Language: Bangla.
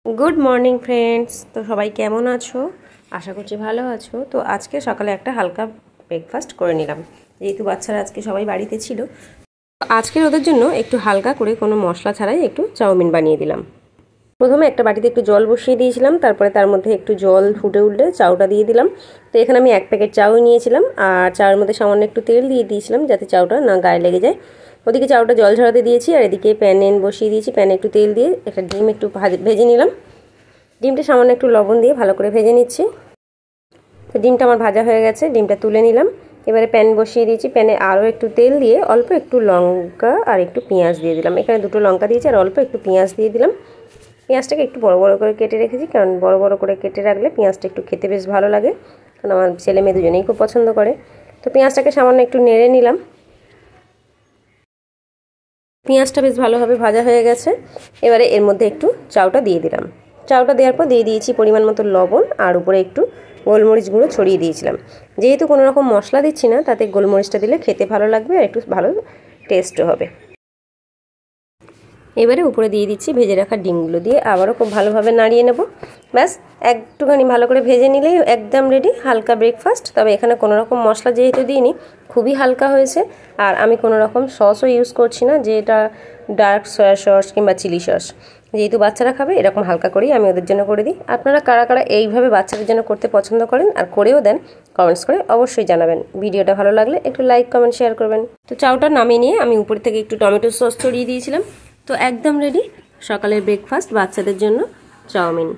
Good morning friends. तो सबाई केमन आछो? आशा करछि भालो आछो। तो आज के सकाले एक हल्का ब्रेकफास्ट करे निलाम, जेहेतु बाच्चारा आज के सबाई बाड़ीते छिलो। आज के ओদের জন্য একটু হালকা করে কোনো মশলা ছাড়াই একটু চাউমিন বানিয়ে দিলাম। প্রথমে একটা বাটিতে একটু জল বসিয়ে দিয়েছিলাম, তারপরে তার মধ্যে একটু জল ফুটে উঠলে চাউটা দিয়ে দিলাম। তো এখানে আমি 1 প্যাকেট চাউ নিয়েছিলাম আর চাউয়ের মধ্যে সামান্য একটু তেল দিয়ে দিয়েছিলাম যাতে চাউটা না গায়ে লেগে যায়। ওদিকে চাউটা জল ঝরাতে দিয়েছি আর এদিকে প্যানে বসিয়ে দিয়েছি। প্যানে একটু তেল দিয়ে একটা ডিম একটু ভেজে নিলাম। ডিমটা সামান্য একটু লবণ দিয়ে ভালো করে ভেজে নিচ্ছি। তো ডিমটা আমার ভাজা হয়ে গেছে, ডিমটা তুলে নিলাম। এবারে প্যান বসিয়ে দিয়েছি, প্যানে আরও একটু তেল দিয়ে অল্প একটু লঙ্কা আর একটু পেঁয়াজ দিয়ে দিলাম। এখানে 2টো লঙ্কা দিয়েছি আর অল্প একটু পেঁয়াজ দিয়ে দিলাম। পেঁয়াজটাকে একটু বড় বড় করে কেটে রেখেছি, কারণ বড় বড় করে কেটে রাখলে পেঁয়াজটা একটু খেতে বেশ ভালো লাগে, কারণ আমার ছেলে মেয়ে দুজনেই খুব পছন্দ করে। তো পেঁয়াজটাকে সামান্য একটু নেড়ে নিলাম। পেঁয়াজটা বেশ ভালোভাবে ভাজা হয়ে গেছে। এবারে এর মধ্যে একটু চাউটা দিয়ে দিলাম। চাউটা দেওয়ার পর দিয়ে দিয়েছি পরিমাণ মতো লবণ আর উপরে একটু গোলমরিচ গুঁড়ো ছড়িয়ে দিয়েছিলাম। যেহেতু কোনো রকম মশলা দিচ্ছি না, তাতে গোলমরিচটা দিলে খেতে ভালো লাগবে আর একটু ভালো টেস্টও হবে। এবারে উপরে দিয়ে দিচ্ছি ভেজে রাখা ডিমগুলো দিয়ে আবারও খুব ভালোভাবে নাড়িয়ে নেব। ব্যাস একটুখানি ভালো করে ভেজে নিলেই একদম রেডি হালকা ব্রেকফাস্ট। তবে এখানে কোনো রকম মশলা যেহেতু দিইনি, খুবই হালকা হয়েছে। আর আমি কোনো রকম সসও ইউজ করছি না, যেটা ডার্ক সয়া সস কিংবা চিলি সস। যেহেতু বাচ্চারা খাবে, এরকম হালকা করেই আমি ওদের জন্য করে দিই। আপনারা কারা কারা এইভাবে বাচ্চাদের জন্য করতে পছন্দ করেন আর করেও দেন, কমেন্টস করে অবশ্যই জানাবেন। ভিডিওটা ভালো লাগলে একটু লাইক কমেন্ট শেয়ার করবেন। তো চাউটা নামিয়ে নিয়ে আমি উপর থেকে একটু টমেটো সস ছড়িয়ে দিয়েছিলাম। তো একদম রেডি সকালের ব্রেকফাস্ট বাচ্চাদের জন্য চাউমিন।